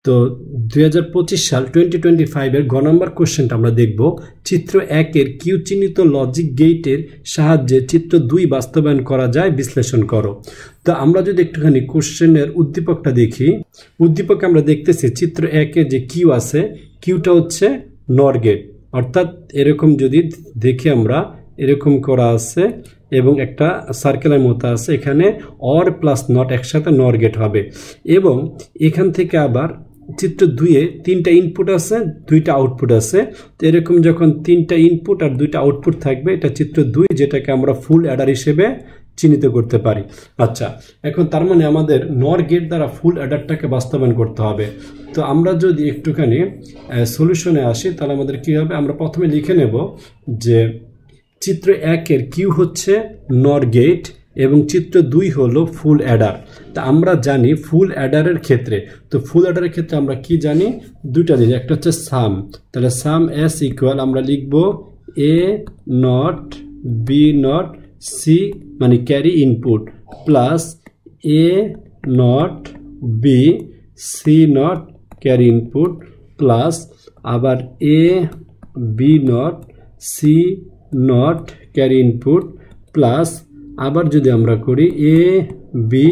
তো 2025 সাল 2025 এর গ নম্বর কোশ্চেনটা আমরা দেখব। চিত্র 1 এর কিউ চিহ্নিত লজিক গেটের সাহায্যে চিত্র 2 বাস্তবায়ন করা যায়, বিশ্লেষণ করো। তো আমরা যদি একটুখানি কোশ্চেনের উদ্দীপকটা দেখি, উদ্দীপকে আমরা দেখতেছি চিত্র 1 এর যে কিউ আছে, কিউটা হচ্ছে নর গেট, অর্থাৎ এরকম যদি দেখি আমরা এরকম করা আছে এবং একটা সার্কেলের মতো আছে, এখানে অর প্লাস নট একসাথে নর গেট হবে। এবং এখান থেকে আবার চিত্র 2-এ 3টা ইনপুট আছে, 2টা আউটপুট আছে। তো এরকম যখন 3টা ইনপুট আর 2টা আউটপুট থাকবে, এটা চিত্র 2, যেটাকে আমরা ফুল অ্যাডার হিসেবে চিহ্নিত করতে পারি। আচ্ছা, এখন তার মানে আমাদের নর গেট দ্বারা ফুল অ্যাডারটাকে বাস্তবায়ন করতে হবে। তো আমরা যদি একটুখানি সলিউশনে আসি, তাহলে আমাদের কি হবে, আমরা প্রথমে লিখে নেব যে চিত্র 1 এর কিউ হচ্ছে নর গেট এবং চিত্র 2 হলো ফুল অ্যাডার। তা আমরা জানি ফুল অ্যাডারের ক্ষেত্রে, তো ফুল অ্যাডারের ক্ষেত্রে আমরা কি জানি, দুইটা জিনিস, একটা হচ্ছে সাম। তাহলে সাম এস ইকুয়াল আমরা লিখব A not B not C মানে carry input plus A not B C not carry input plus আবার A B not C not carry input plus আবার যদি আমরা করি এ বি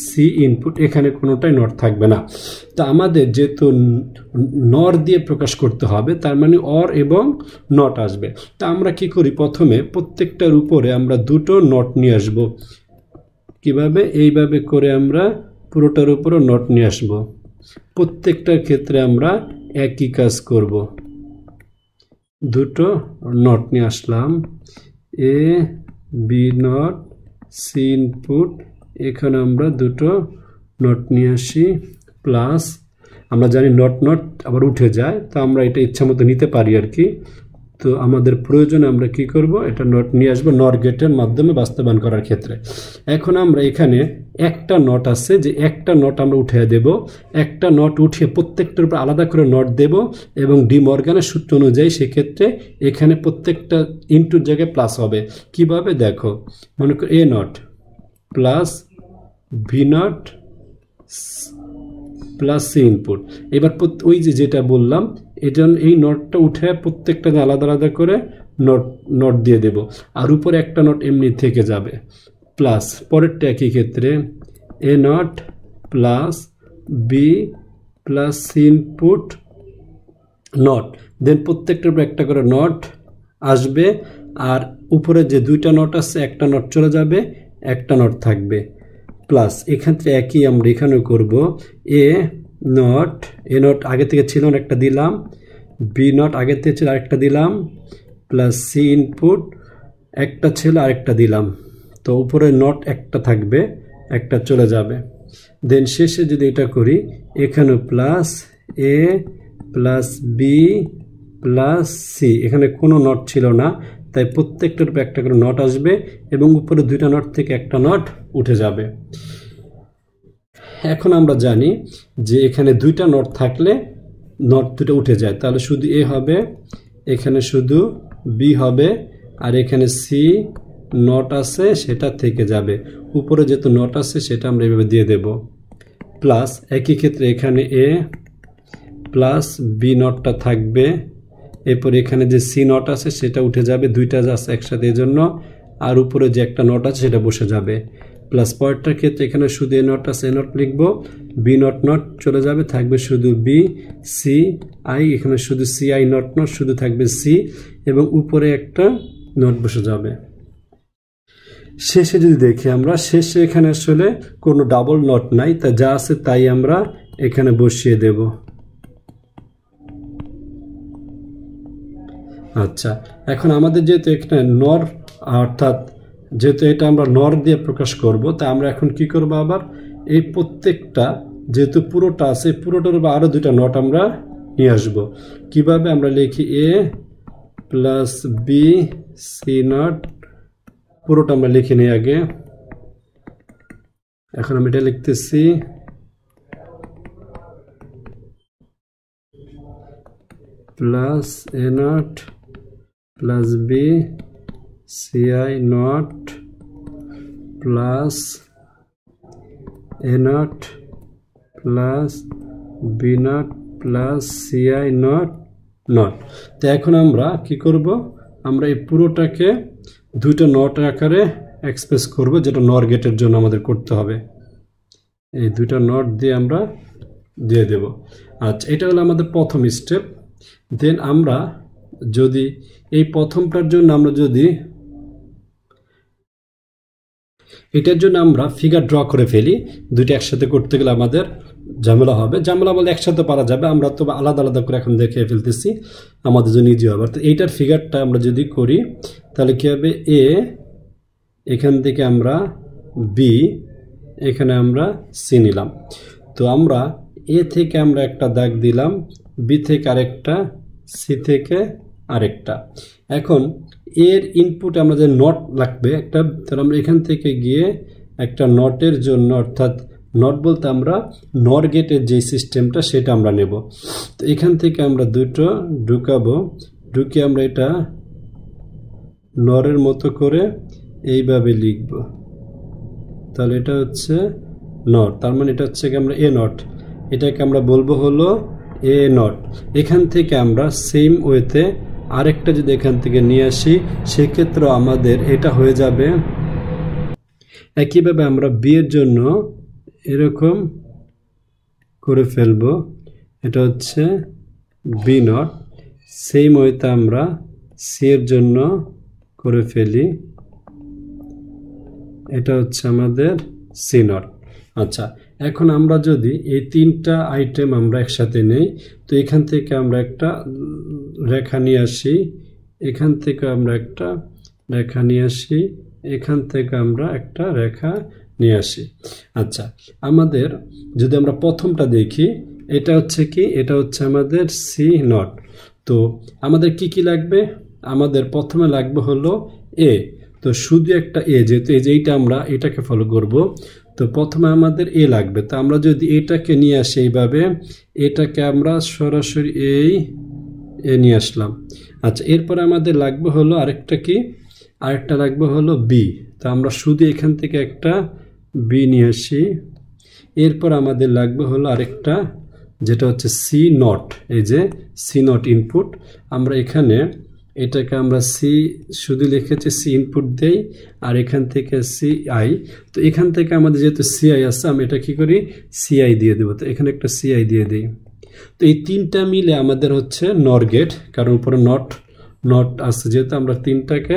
সি ইনপুট, এখানে কোনোটাই নট থাকবে না। তা আমাদের যেহেতু নর দিয়ে প্রকাশ করতে হবে, তার মানে অর এবং নট আসবে। তা আমরা কি করি, প্রথমে প্রত্যেকটার উপরে আমরা দুটো নট নিয়ে আসব। কিভাবে, এইভাবে করে আমরা পুরোটার উপরে নট নিয়ে আসব। প্রত্যেকটার ক্ষেত্রে আমরা একই কাজ করব, দুটো নট নিয়ে আসলাম, এ বি নট সি ইনপুট, এখানে আমরা দুটো নট নিয়ে আসি প্লাস আমরা জানি নট নট আবার উঠে যায়, তো আমরা এটা ইচ্ছা মতো নিতে পারি আর কি। তো আমাদের প্রয়োজনে আমরা কি করব, এটা নট নিয়ে আসবো নর গেটের মাধ্যমে বাস্তবায়ন করার ক্ষেত্রে। এখন আমরা এখানে একটা নট আছে, যে একটা নট আমরা উঠিয়ে দেব, একটা নট উঠিয়ে প্রত্যেকটার উপর আলাদা করে নট দেব এবং ডি মর্গানের সূত্র অনুযায়ী সেক্ষেত্রে এখানে প্রত্যেকটা ইনটুর জায়গায় প্লাস হবে। কিভাবে দেখো, মনে করো A not plus B not plus C input. এবার ওই যেটা বললাম, এই নটটা উঠে প্রত্যেকটা আলাদা আলাদা করে নট দিয়ে দেব, আর উপরে একটা নট এমনি থেকে যাবে প্লাস পরেরটা একই ক্ষেত্রে A not plus B plus C input not, then প্রত্যেকটার উপর একটা করে নট আসবে, আর উপরে যে দুইটা নট আছে একটা নট চলে যাবে, একটা নট থাকবে প্লাস এক্ষেত্রে একই আমরা এখানেও করব, এ নট আগে থেকে ছিল একটা দিলাম, বি নট আগে থেকে ছিল আরেকটা দিলাম প্লাস সি ইনপুট একটা ছিল আরেকটা দিলাম। তো উপরে নট একটা থাকবে, একটা চলে যাবে। দেন শেষে যদি এটা করি, এখানেও প্লাস এ প্লাস বি প্লাস সি, এখানে কোনো নট ছিল না, তাই প্রত্যেকটার উপর একটা করে নট আসবে এবং উপরে দুইটা নট থেকে একটা নট উঠে যাবে। এখন আমরা জানি যে এখানে দুইটা নট থাকলে নট দুটো উঠে যায়, তাহলে শুধু এ হবে, এখানে শুধু বি হবে, আর এখানে সি নট আছে সেটা থেকে যাবে, উপরে যেহেতু নট আছে সেটা আমরা এভাবে দিয়ে দেব প্লাস একই ক্ষেত্রে এখানে এ প্লাস বি নটটা থাকবে, এরপর এখানে যে সি নট আছে সেটা উঠে যাবে, দুইটা আছে একসাথে এই জন্য, আর উপরে যে একটা নট আছে সেটা বসে যাবে প্লাস পরেরটার ক্ষেত্রে এখানে শুধু এ নট আছে, এ নট লিখবো, বি নট নট চলে যাবে, থাকবে শুধু বি সি আই, এখানে শুধু সি আই নট নট শুধু থাকবে সি এবং উপরে একটা নট বসে যাবে। শেষে যদি দেখি আমরা, শেষে এখানে আসলে কোনো ডাবল নট নাই, তা যা আছে তাই আমরা এখানে বসিয়ে দেব। আচ্ছা, এখন আমাদের যেহেতু এখানে নর, অর্থাৎ যেহেতু এটা আমরা নর দিয়ে প্রকাশ করব, তা আমরা এখন কি করব, আবার এই প্রত্যেকটা যেহেতু পুরোটা আছে, পুরোটার উপর আরও দুইটা নট আমরা নিয়ে আসবো। কিভাবে, আমরা লিখি A plus B C not, পুরোটা আমরা লিখে নিই আগে, এখন আমি এটা লিখতেছি plus A not plus B C I not plus A not plus B not plus C I not not. তো এখন আমরা কি করব, আমরা এই পুরোটাকে দুইটা নট আকারে এক্সপ্রেস করব, যেটা নর গেটের জন্য আমাদের করতে হবে। এই দুইটা নট দিয়ে আমরা দিয়ে দেব। আচ্ছা, এটা হলো আমাদের প্রথম স্টেপ। দেন আমরা যদি এই প্রথমটার জন্য আমরা যদি এটার জন্য আমরা ফিগার ড্র করে ফেলি, দুইটা একসাথে করতে গেলে আমাদের ঝামেলা হবে। ঝামেলা বলে একসাথে পারা যাবে, আমরা তো আলাদা আলাদা করে এখন দেখে ফেলতেছি, আমাদের জন্য ইজি হবে। তো এইটার ফিগারটা আমরা যদি করি তাহলে কী হবে, এ এখান থেকে আমরা বি, এখানে আমরা সি নিলাম। তো আমরা এ থেকে আমরা একটা দাগ দিলাম, বি থেকে আরেকটা, সি থেকে আরেকটা। এখন এর ইনপুট আমরা যে নট লাগবে একটা, তাহলে আমরা এখান থেকে গিয়ে একটা নটের জন্য, অর্থাৎ নট বলতে আমরা নর গেটের যে সিস্টেমটা সেটা আমরা নেব। তো এখান থেকে আমরা দুটো ঢুকাবো, ঢুকিয়ে আমরা এটা নরের মতো করে এইভাবে লিখব। তাহলে এটা হচ্ছে নট, তার মানে এটা হচ্ছে কি আমরা এ নট, এটাকে আমরা বলবো হলো এ নট। এখান থেকে আমরা সেম ওয়েতে আরেকটা যদি এখান থেকে নিয়ে আসি, সেক্ষেত্রে আমাদের এটা হয়ে যাবে। একইভাবে আমরা বি এর জন্য এরকম করে ফেলবো, এটা হচ্ছে বি নট। সেম ওয়েতে আমরা সি এর জন্য করে ফেলি, এটা হচ্ছে আমাদের সি নট। আচ্ছা, এখন আমরা যদি এই তিনটা আইটেম আমরা একসাথে নেই, তো এখান থেকে আমরা একটা রেখা নিয়ে আসি, এখান থেকে আমরা একটা রেখা নিয়ে আসি, এখান থেকে আমরা একটা রেখা নিয়ে আসি। আচ্ছা, আমাদের যদি আমরা প্রথমটা দেখি, এটা হচ্ছে কি, এটা হচ্ছে আমাদের সি নট। তো আমাদের কি কি লাগবে, আমাদের প্রথমে লাগবে হলো এ। তো শুধু একটা এ, যেহেতু এই যে এইটা আমরা এটাকে ফলো করব, তো প্রথমে আমাদের এ লাগবে। তো আমরা যদি এটাকে নিয়ে আসি এইভাবে, এটাকে আমরা সরাসরি এই এ নিয়ে আসলাম। আচ্ছা, এরপরে আমাদের লাগবে হলো আরেকটা কি, আরেকটা লাগবে হলো বি। তো আমরা শুধু এখান থেকে একটা বি নিয়ে আসি। এরপর আমাদের লাগবে হলো আরেকটা, যেটা হচ্ছে সি নট। এই যে সি নট ইনপুট, আমরা এখানে এটাকে আমরা সি শুধু লিখেছি, সি ইনপুট দেই, আর এখান থেকে সি আই। তো এখান থেকে আমাদের যেহেতু সি আই আছে, আমি এটা কি করি, সি আই দিয়ে দেবো। তো এখানে একটা সি আই দিয়ে দিই। তো এই তিনটা মিলে আমাদের হচ্ছে নর গেট, কারণ উপরে নট নট আছে, যেহেতু আমরা তিনটাকে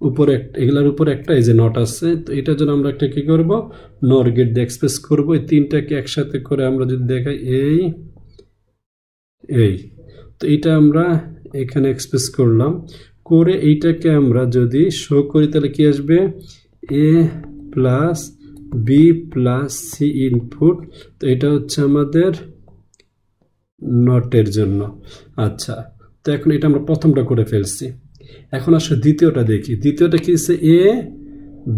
উপরে এগুলার উপরে একটা এই যে নট আছে। তো এটার জন্য আমরা একটা কি করব, নর গেট দিয়ে এক্সপ্রেস করবো। এই তিনটাকে একসাথে করে আমরা যদি দেখাই এই এই, তো এটা আমরা এখানে এক্সপ্রেস করলাম, করে এইটাকে আমরা যদি শো করি তাহলে কি আসবে, A plus B plus C input. তো এটা হচ্ছে আমাদের নটের জন্য। আচ্ছা, তো এখন এটা আমরা প্রথমটা করে ফেলছি। এখন আসলে দ্বিতীয়টা দেখি। দ্বিতীয়টা কি হচ্ছে, এ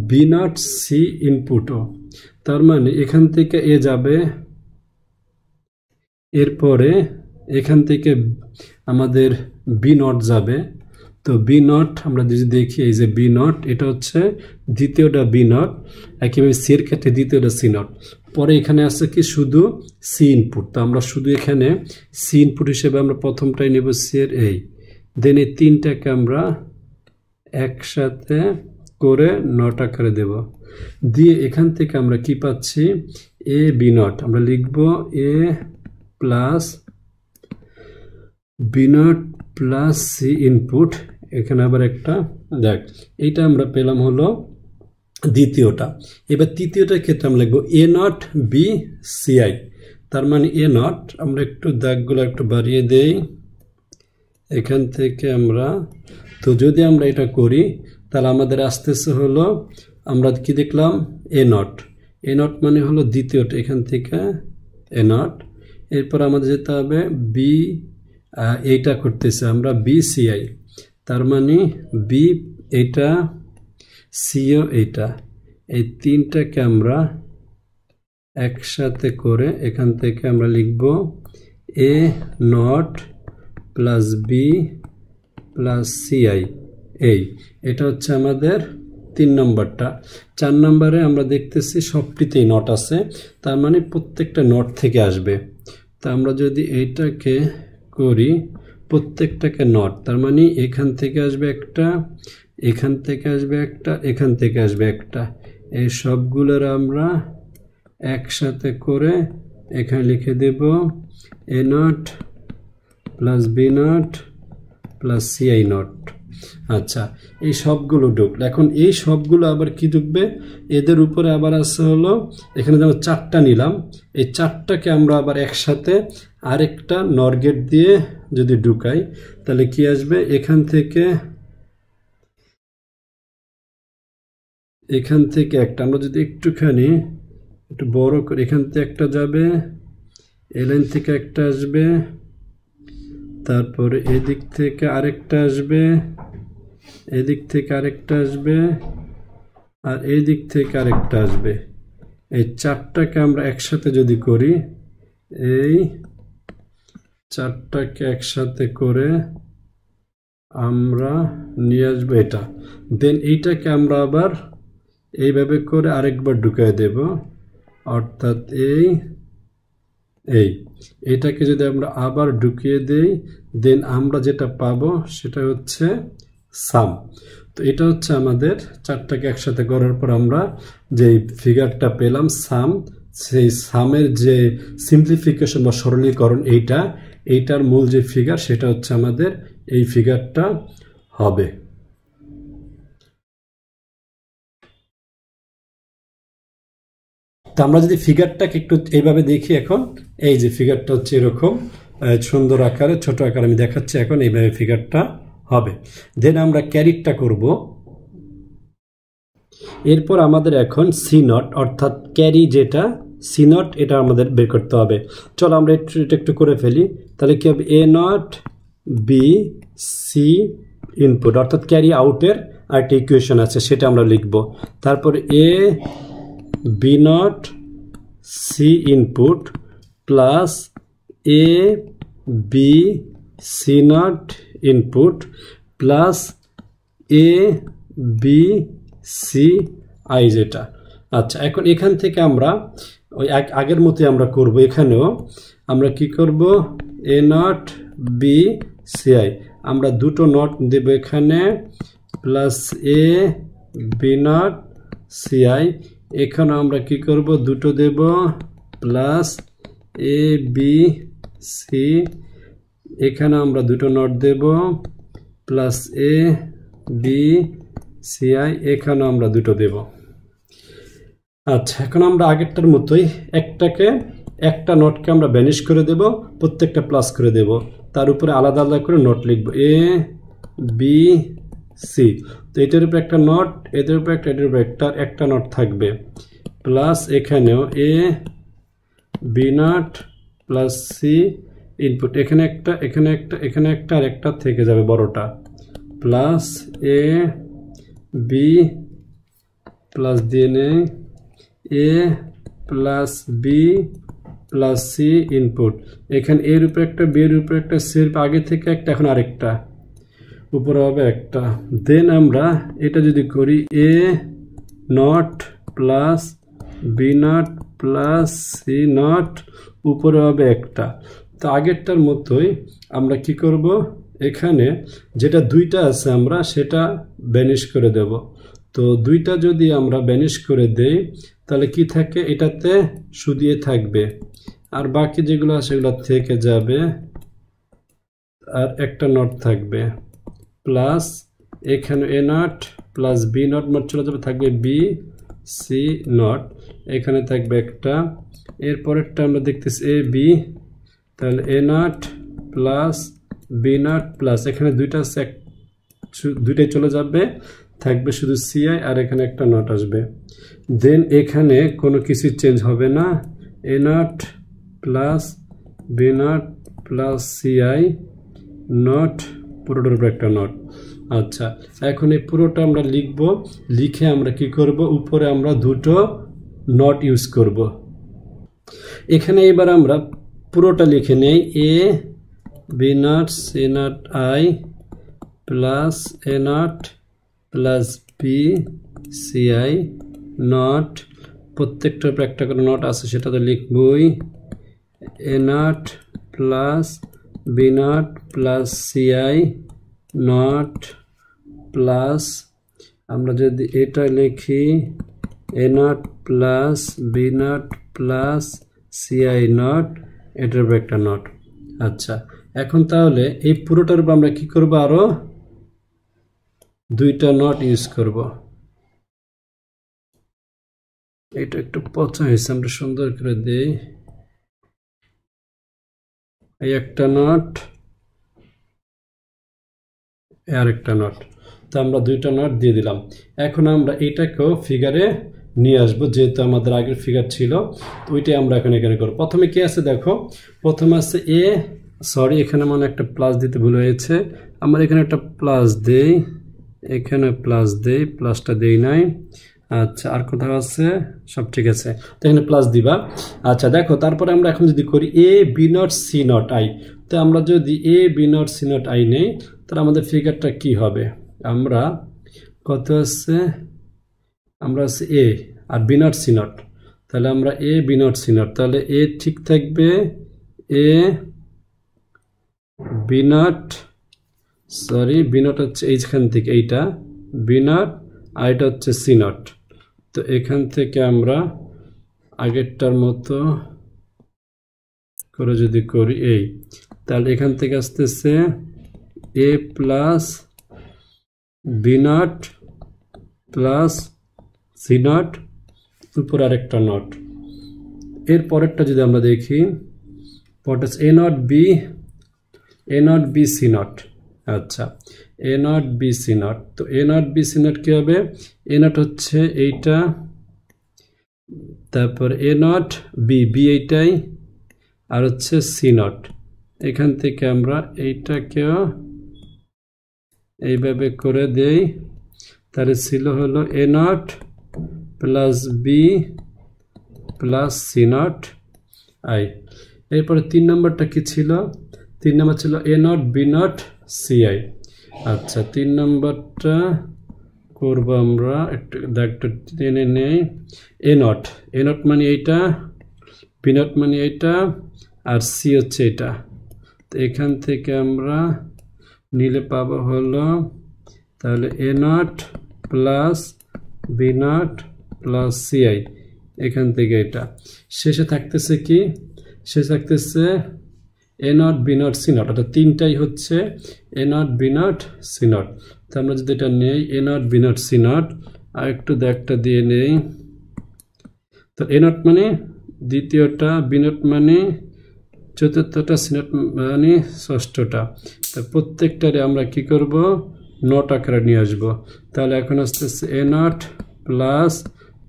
বি নট সি ইনপুটও। তার মানে এখান থেকে এ যাবে, এরপরে এখান থেকে আমাদের বি নট যাবে। তো বি নট আমরা যদি দেখি, এই যে বি নট, এটা হচ্ছে দ্বিতীয়টা বি নট। একইভাবে সি এর ক্ষেত্রে দ্বিতীয়টা সি নট। পরে এখানে আছে কি শুধু সি ইনপুট। তো আমরা শুধু এখানে সি ইনপুট হিসেবে আমরা প্রথমটাই নেব সি এর এই, দেন এই তিনটাকে আমরা একসাথে করে নট আকারে দেব, দিয়ে এখান থেকে আমরা কি পাচ্ছি, এ বি নট। আমরা লিখব A plus B not plus C input. এখানে আবার একটা দেখ, এইটা আমরা পেলাম হলো দ্বিতীয়টা। এবার তৃতীয়টার ক্ষেত্রে আমরা লিখবো এ নট বি সি আই। তার মানে এ নট, আমরা একটু দাগগুলো একটু বাড়িয়ে দেই এখান থেকে আমরা। তো যদি আমরা এটা করি তাহলে আমাদের আসতেছে হলো, আমরা কি দেখলাম, এ নট। এ নট মানে হলো দ্বিতীয়টা, এখান থেকে এ নট। এরপর আমাদের যেতে হবে বি, এইটা করতেছে আমরা বি সি আই। তার মানে বি এইটা, সিও এইটা, এই তিনটাকে আমরা একসাথে করে এখান থেকে আমরা লিখব A not plus B plus C I. এটা হচ্ছে আমাদের 3 নম্বরটা। 4 নম্বরে আমরা দেখতেছি সবটিতেই নট আছে, তার মানে প্রত্যেকটা নট থেকে আসবে। তা আমরা যদি এইটাকে করি প্রত্যেকটাকে নট, তার মানে এখান থেকে আসবে একটা, এখান থেকে আসবে একটা, এখান থেকে আসবে একটা, এই সবগুলোর আমরা একসাথে করে এখানে লিখে দেব A not plus B not plus C I not. আচ্ছা, এই সবগুলো ঢুকলো। এখন এই সবগুলো আবার কি ঢুকবে, এদের উপরে আবার আছে হলো, এখানে যেমন 4টা নিলাম, এই 4টাকে আমরা আবার একসাথে আরেকটা নর গেট দিয়ে যদি ঢুকাই তাহলে কি আসবে, এখান থেকে একটা, আমরা যদি একটুখানি একটু বড় করে, এখান থেকে একটা যাবে, এই লাইন থেকে একটা আসবে, তারপরে এদিক থেকে আরেকটা আসবে, এদিক থেকে আরেকটা আসবে, আর এই দিক থেকে আরেকটা আসবে। এই 4টাকে আমরা একসাথে যদি করি, এই 4টাকে একসাথে করে আমরা নিয়ে আসবো এটা, দেন এইটাকে আমরা আবার এইভাবে করে আরেকবার ঢুকাই দেব, অর্থাৎ এইটাকে যদি আমরা আবার ঢুকিয়ে দেই, দেন আমরা যেটা পাবো সেটা হচ্ছে সাম। তো এটা হচ্ছে আমাদের 4টাকে একসাথে করার পর আমরা যে ফিগারটা পেলাম সাম, সেই সামের যে সিম্পলিফিকেশন বা সরলীকরণ, এইটার মূল যে ফিগার সেটা হচ্ছে আমাদের এই ফিগারটা হবে। তো আমরা যদি ফিগারটাকে একটু এইভাবে দেখি, এখন এই যে ফিগারটা হচ্ছে এরকম সুন্দর আকারে, ছোট আকারে আমি দেখাচ্ছি, এখন এইভাবে ফিগারটা হবে। দেন আমরা ক্যারিটা করব। এরপর আমাদের এখন সি নট, অর্থাৎ ক্যারি যেটা সি নট, এটা আমাদের বের করতে হবে। চলো আমরা এটা একটু করে ফেলি। তাহলে কি হবে, A not B C input, অর্থাৎ ক্যারি আউটের আরেকটা ইকুয়েশন আছে সেটা আমরা লিখব। তারপর A B not C input plus A B C not input plus A B C I যেটা। আচ্ছা, এখন এখান থেকে আমরা ওই আগের মতোই আমরা করব। এখানেও আমরা কি করব, A not B C I, আমরা দুটো নট দেব এখানে, plus A B not C I, এখানে আমরা কি করব, দুটো দেব, প্লাস এ বি সি, এখানে আমরা দুটো নট দেব, plus A B C I, এখানে আমরা দুটো দেব। আচ্ছা, এখন আমরা আগেরটার মতোই একটা নটকে আমরা ভ্যানিশ করে দেব, প্রত্যেকটা প্লাস করে দেব, তার উপরে আলাদা আলাদা করে নট লিখব, এ বি সি। তো এটার উপরে একটা নট, এটার উপরে একটা, এটার উপরে একটা নট থাকবে, প্লাস এখানেও A B not plus C input, এখানে একটা, এখানে একটা, এখানে একটা, আর একটা থেকে যাবে বড়টা, প্লাস এ বি প্লাস দিয়ে নেই A plus B plus C input, এখানে এর উপরে একটা, বি এর উপরে একটা, সি এর আগে থেকে একটা, এখন আরেকটা, উপরে হবে একটা। দেন আমরা এটা যদি করি, A not plus B not plus C not, উপরে হবে একটা। তো আগেরটার মতোই আমরা কি করব, এখানে যেটা দুইটা আছে আমরা সেটা ভ্যানিশ করে দেব। তো দুইটা যদি আমরা ভ্যানিশ করে দেই তাহলে কি থাকে, এটাতে শুধিয়ে থাকবে, আর বাকি যেগুলো আছে সেগুলো থেকে যাবে, আর একটা নট থাকবে, প্লাস এখানে A not plus B not not চলে যাবে, থাকবে বি সি নট, এখানে থাকবে একটা। এরপরেরটা আমরা দেখতেছি এ বি, তাহলে A not plus B not plus, এখানে দুইটাই চলে যাবে, থাকবে শুধু সিআই, আর এখানে একটা নট আসবে। দেন এখানে কোনো কিছু চেঞ্জ হবে না, A not plus B not plus C I not, পুরোটার উপর একটা নট। আচ্ছা, এখন এই পুরোটা আমরা লিখব, লিখে আমরা কি করব, উপরে আমরা দুটো নট ইউজ করব। এখানে এবার আমরা পুরোটা লিখে নেই, A B not C not I plus A not plus B C I not, প্রত্যেকটার উপর একটা করে নট আছে সেটা তো লিখবই, A not plus B not plus C I not plus আমরা যদি এটা লিখি A not plus B not plus C I not, এটার উপর একটা নট। আচ্ছা, এখন তাহলে এই পুরোটার উপর আমরা কি করব, আরো দুইটা নট ইউজ করব। এটা একটু পচা হয়েছে, আমরা সুন্দর করে দেই। এই একটা নট, আর একটা নট, তো আমরা দুইটা নট দিয়ে দিলাম। এখন আমরা এটাকেও ফিগারে নিয়ে আসবো, যেহেতু আমাদের আগের ফিগার ছিল, তো ওইটাই আমরা এখন এখানে করবো। প্রথমে কি আছে দেখো, প্রথমে আছে এ, সরি এখানে মানে একটা প্লাস দিতে ভুল হয়েছে, আমরা এখানে একটা প্লাস দেই, এখানে প্লাস দেই, প্লাসটা দেই নাই। আচ্ছা, আর কোথাও আছে, সব ঠিক আছে, তো এখানে প্লাস দিবা। আচ্ছা দেখো, তারপরে আমরা এখন যদি করি A B not C not I, তো আমরা যদি A B not C not I নেই, তাহলে আমাদের ফিগারটা কি হবে, আমরা কত আছে, আমরা আছে এ আর বি নট সি নট, তাহলে আমরা A B not C not, তাহলে এ ঠিক থাকবে, A B not, sorry B not হচ্ছে এইখান থেকে এইটা বি নট, আর এটা হচ্ছে সি নট। তো এখান থেকে আমরা আগেরটার মতো করে যদি করি এই, তাহলে এখান থেকে আসতেছে A plus B not plus C not, উপর আরেকটা নট। এর পরেরটা যদি আমরা দেখি, পরেরটা A not B C not. আচ্ছা, A not B C not, তো A not B C not কি হবে, এ নট হচ্ছে এইটা, তারপর এ নট বি, বি এইটাই, আর হচ্ছে সি নট। এখান থেকে আমরা এইটাকেও এইভাবে করে দেই, তাহলে ছিল হলো A not plus B plus C not I. এরপরে 3 নম্বরটা কি ছিল, 3 নম্বর ছিল A not B not C I. আচ্ছা, 3 নম্বরটা করব আমরা, একটু দাগটা টেনে নেই। এ নট মানে এইটা, বি নট মানে এইটা, আর সি হচ্ছে এটা। তো এখান থেকে আমরা নিলে পাবো হলো, তাহলে A not plus B not plus C I, এখান থেকে এটা শেষে থাকতেছে কি, শেষে থাকতেছে A not B not C not, অর্থাৎ তিনটাই হচ্ছে A not B not C not. তো আমরা যদি এটা নেই A not B not C not, আর একটু দাগটা দিয়ে নেই, তো এ নট মানে দ্বিতীয়টা, বি নট মানে চতুর্থটা, সি নট মানে ষষ্ঠটা। তো প্রত্যেকটারে আমরা কি করব, নট আকারে নিয়ে আসবো। তাহলে এখন আসতেছে A not plus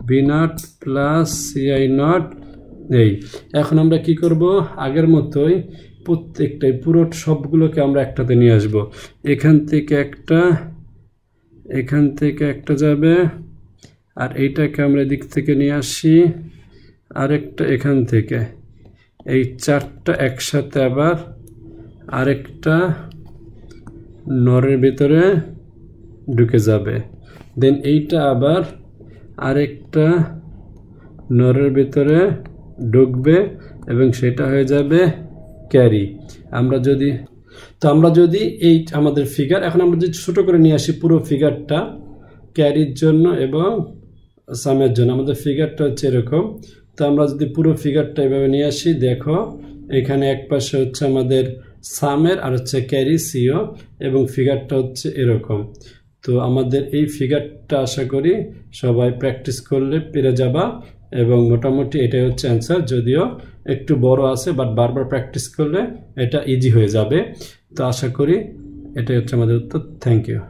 B not plus C I not এই। এখন আমরা কি করব, আগের মতোই প্রত্যেকটাই পুরো সবগুলোকে আমরা একটাতে নিয়ে আসব। এখান থেকে একটা যাবে, আর এইটাকে আমরা দিক থেকে নিয়ে আসি, আরেকটা এখান থেকে, এই 4টা একসাথে আবার আরেকটা নরের ভিতরে ঢুকে যাবে, দেন এইটা আবার আরেকটা নরের ভিতরে ঢুকবে এবং সেটা হয়ে যাবে ক্যারি। আমরা যদি এই আমাদের ফিগার, এখন আমরা যদি ছোট করে নিয়ে আসি পুরো ফিগারটা ক্যারির জন্য এবং সামের জন্য, আমাদের ফিগারটা হচ্ছে এরকম। তো আমরা যদি পুরো ফিগারটা এভাবে নিয়ে আসি, দেখো এখানে এক পাশে হচ্ছে আমাদের সামের আর হচ্ছে ক্যারি সিও, এবং ফিগারটা হচ্ছে এরকম। তো আমাদের এই ফিগারটা আশা করি সবাই প্র্যাকটিস করলে পেরে যাবা, এবং মোটামুটি এটাই হচ্ছে অ্যান্সার, যদিও একটু বড় আছে, বাট বারবার প্র্যাকটিস করলে এটা ইজি হয়ে যাবে। তো আশা করি এটাই হচ্ছে আমাদের উত্তর। Thank you.